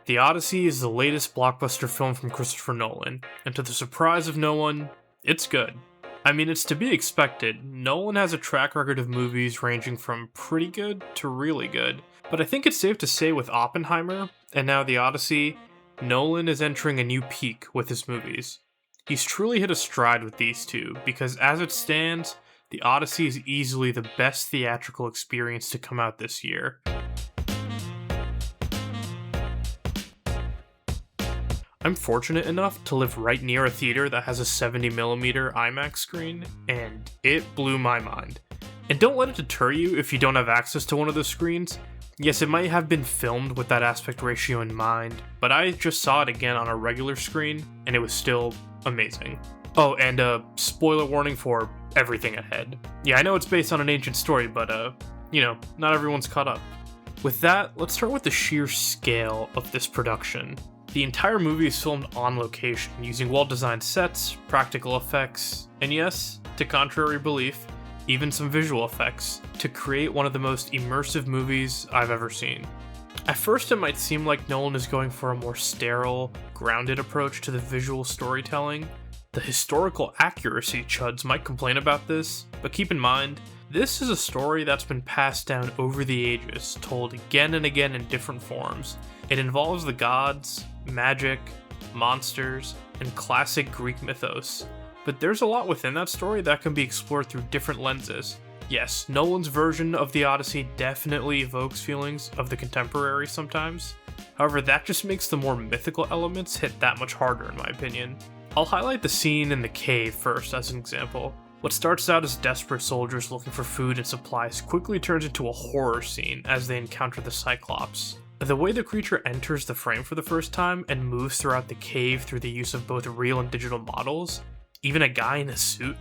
The Odyssey is the latest blockbuster film from Christopher Nolan, and to the surprise of no one, it's good. I mean, it's to be expected. Nolan has a track record of movies ranging from pretty good to really good, but I think it's safe to say with Oppenheimer, and now The Odyssey, Nolan is entering a new peak with his movies. He's truly hit a stride with these two, because as it stands, The Odyssey is easily the best theatrical experience to come out this year. I'm fortunate enough to live right near a theater that has a 70mm IMAX screen, and it blew my mind. And don't let it deter you if you don't have access to one of those screens. Yes, it might have been filmed with that aspect ratio in mind, but I just saw it again on a regular screen, and it was still amazing. Oh, and spoiler warning for everything ahead. Yeah, I know it's based on an ancient story, but not everyone's caught up. With that, let's start with the sheer scale of this production. The entire movie is filmed on location, using well-designed sets, practical effects, and yes, to contrary belief, even some visual effects, to create one of the most immersive movies I've ever seen. At first it might seem like Nolan is going for a more sterile, grounded approach to the visual storytelling. The historical accuracy chuds might complain about this, but keep in mind, this is a story that's been passed down over the ages, told again and again in different forms. It involves the gods, magic, monsters, and classic Greek mythos. But there's a lot within that story that can be explored through different lenses. Yes, Nolan's version of the Odyssey definitely evokes feelings of the contemporary sometimes. However, that just makes the more mythical elements hit that much harder in my opinion. I'll highlight the scene in the cave first as an example. What starts out as desperate soldiers looking for food and supplies quickly turns into a horror scene as they encounter the Cyclops. The way the creature enters the frame for the first time and moves throughout the cave through the use of both real and digital models, even a guy in a suit,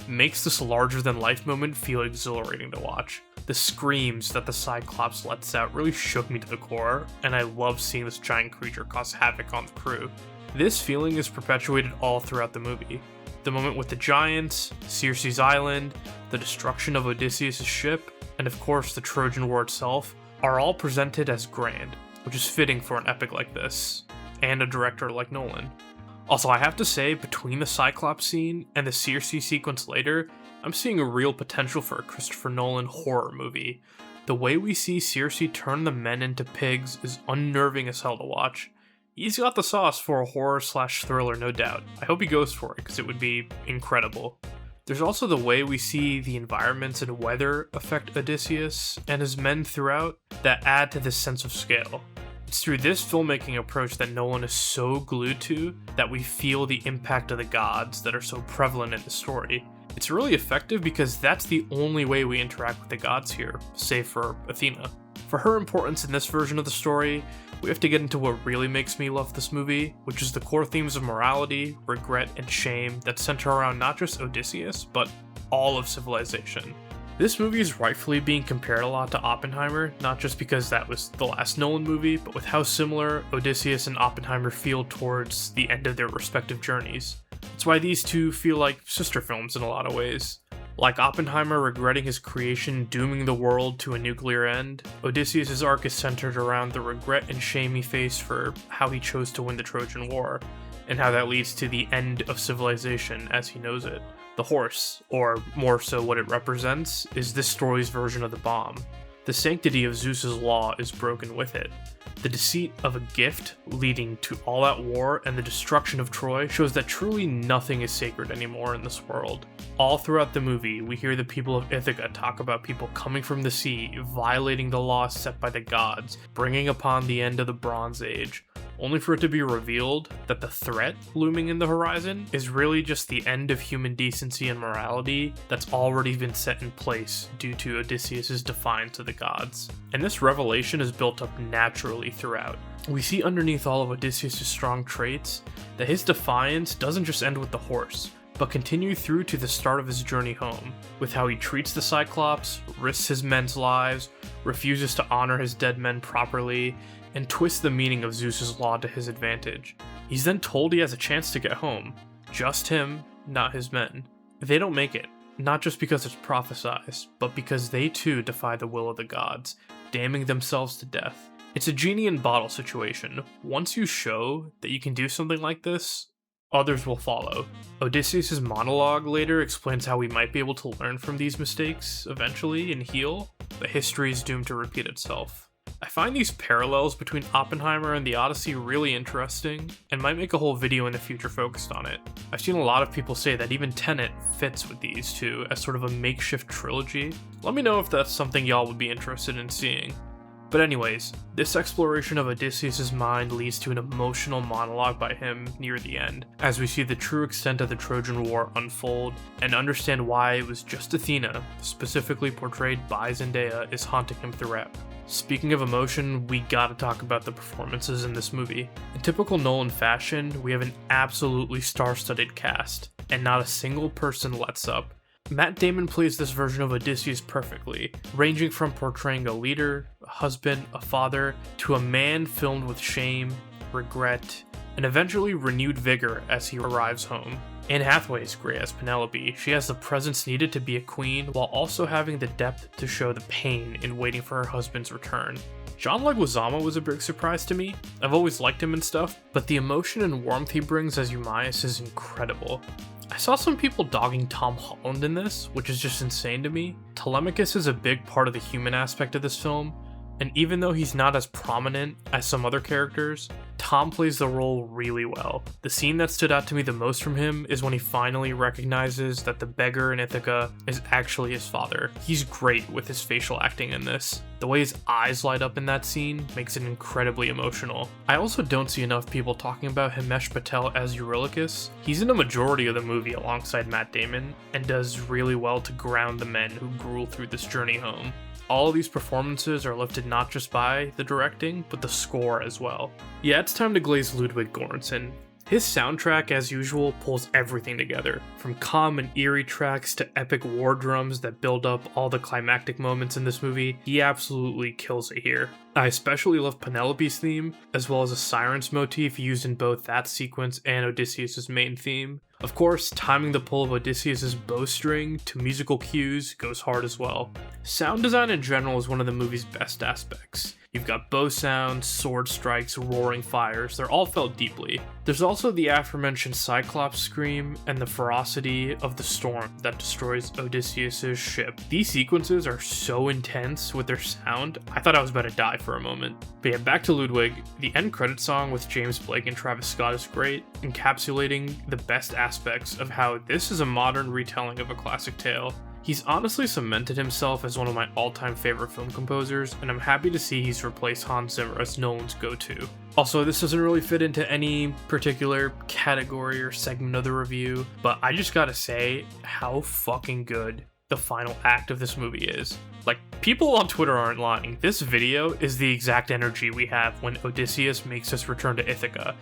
makes this larger-than-life moment feel exhilarating to watch. The screams that the Cyclops lets out really shook me to the core, and I love seeing this giant creature cause havoc on the crew. This feeling is perpetuated all throughout the movie. The moment with the giants, Circe's island, the destruction of Odysseus' ship, and of course the Trojan War itself, are all presented as grand, which is fitting for an epic like this, and a director like Nolan. Also, I have to say, between the Cyclops scene and the Circe sequence later, I'm seeing a real potential for a Christopher Nolan horror movie. The way we see Circe turn the men into pigs is unnerving as hell to watch. He's got the sauce for a horror/thriller, no doubt. I hope he goes for it, because it would be incredible. There's also the way we see the environments and weather affect Odysseus and his men throughout that add to this sense of scale. It's through this filmmaking approach that Nolan is so glued to that we feel the impact of the gods that are so prevalent in the story. It's really effective because that's the only way we interact with the gods here, save for Athena. For her importance in this version of the story, we have to get into what really makes me love this movie, which is the core themes of morality, regret, and shame that center around not just Odysseus, but all of civilization. This movie is rightfully being compared a lot to Oppenheimer, not just because that was the last Nolan movie, but with how similar Odysseus and Oppenheimer feel towards the end of their respective journeys. That's why these two feel like sister films in a lot of ways. Like Oppenheimer regretting his creation, dooming the world to a nuclear end, Odysseus' arc is centered around the regret and shame he faced for how he chose to win the Trojan War, and how that leads to the end of civilization as he knows it. The horse, or more so what it represents, is this story's version of the bomb. The sanctity of Zeus's law is broken with it. The deceit of a gift leading to all-out war and the destruction of Troy shows that truly nothing is sacred anymore in this world. All throughout the movie, we hear the people of Ithaca talk about people coming from the sea, violating the laws set by the gods, bringing upon the end of the Bronze Age, only for it to be revealed that the threat looming in the horizon is really just the end of human decency and morality that's already been set in place due to Odysseus' defiance of the gods. And this revelation is built up naturally throughout. We see underneath all of Odysseus' strong traits that his defiance doesn't just end with the horse, but continue through to the start of his journey home, with how he treats the Cyclops, risks his men's lives, refuses to honor his dead men properly, and twists the meaning of Zeus's law to his advantage. He's then told he has a chance to get home. Just him, not his men. They don't make it, not just because it's prophesized, but because they too defy the will of the gods, damning themselves to death. It's a genie in bottle situation. Once you show that you can do something like this, others will follow. Odysseus' monologue later explains how we might be able to learn from these mistakes eventually and heal, but history is doomed to repeat itself. I find these parallels between Oppenheimer and the Odyssey really interesting, and might make a whole video in the future focused on it. I've seen a lot of people say that even Tenet fits with these two as sort of a makeshift trilogy. Let me know if that's something y'all would be interested in seeing. But anyways, this exploration of Odysseus' mind leads to an emotional monologue by him near the end, as we see the true extent of the Trojan War unfold, and understand why it was just Athena, specifically portrayed by Zendaya, is haunting him throughout. Speaking of emotion, we gotta talk about the performances in this movie. In typical Nolan fashion, we have an absolutely star-studded cast, and not a single person lets up. Matt Damon plays this version of Odysseus perfectly, ranging from portraying a leader, a husband, a father, to a man filled with shame, regret, and eventually renewed vigor as he arrives home. Anne Hathaway is great as Penelope. She has the presence needed to be a queen, while also having the depth to show the pain in waiting for her husband's return. John Leguizamo was a big surprise to me. I've always liked him and stuff, but the emotion and warmth he brings as Eumaeus is incredible. I saw some people dogging Tom Holland in this, which is just insane to me. Telemachus is a big part of the human aspect of this film, and even though he's not as prominent as some other characters, Tom plays the role really well. The scene that stood out to me the most from him is when he finally recognizes that the beggar in Ithaca is actually his father. He's great with his facial acting in this. The way his eyes light up in that scene makes it incredibly emotional. I also don't see enough people talking about Himesh Patel as Eurylochus. He's in a majority of the movie alongside Matt Damon, and does really well to ground the men who gruel through this journey home. All of these performances are lifted not just by the directing, but the score as well. Yeah, it's time to glaze Ludwig Göransson. His soundtrack, as usual, pulls everything together, from calm and eerie tracks to epic war drums that build up all the climactic moments in this movie. He absolutely kills it here. I especially love Penelope's theme, as well as a siren's motif used in both that sequence and Odysseus' main theme. Of course, timing the pull of Odysseus' bowstring to musical cues goes hard as well. Sound design in general is one of the movie's best aspects. You've got bow sounds, sword strikes, roaring fires, they're all felt deeply. There's also the aforementioned Cyclops scream and the ferocity of the storm that destroys Odysseus' ship. These sequences are so intense with their sound, I thought I was about to die for a moment. But yeah, back to Ludwig. The end credit song with James Blake and Travis Scott is great, encapsulating the best aspects of how this is a modern retelling of a classic tale. He's honestly cemented himself as one of my all-time favorite film composers, and I'm happy to see he's replaced Hans Zimmer as Nolan's go-to. Also, this doesn't really fit into any particular category or segment of the review, but I just gotta say how fucking good the final act of this movie is. Like, people on Twitter aren't lying. This video is the exact energy we have when Odysseus makes his return to Ithaca.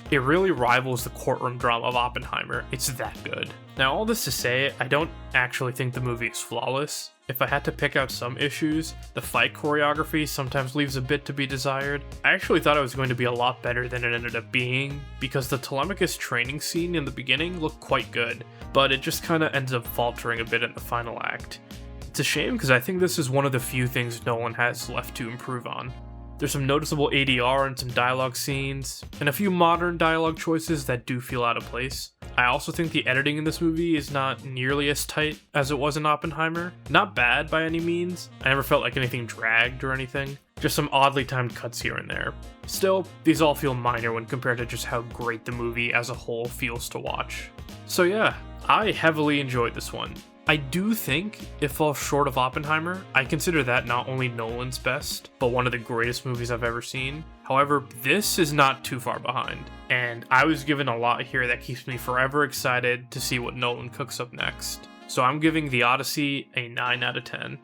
It really rivals the courtroom drama of Oppenheimer. It's that good. Now, all this to say, I don't actually think the movie is flawless. If I had to pick out some issues, the fight choreography sometimes leaves a bit to be desired. I actually thought it was going to be a lot better than it ended up being, because the Telemachus training scene in the beginning looked quite good, but it just kinda ends up faltering a bit in the final act. It's a shame because I think this is one of the few things Nolan has left to improve on. There's some noticeable ADR and some dialogue scenes, and a few modern dialogue choices that do feel out of place. I also think the editing in this movie is not nearly as tight as it was in Oppenheimer. Not bad by any means. I never felt like anything dragged or anything. Just some oddly timed cuts here and there. Still, these all feel minor when compared to just how great the movie as a whole feels to watch. So yeah, I heavily enjoyed this one. I do think it falls short of Oppenheimer. I consider that not only Nolan's best, but one of the greatest movies I've ever seen. However, this is not too far behind, and I was given a lot here that keeps me forever excited to see what Nolan cooks up next. So I'm giving The Odyssey a 9 out of 10.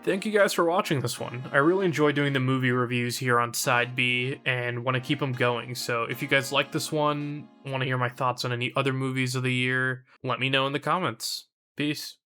Thank you guys for watching this one. I really enjoy doing the movie reviews here on Side B and want to keep them going, so if you guys like this one, want to hear my thoughts on any other movies of the year, let me know in the comments. Peace.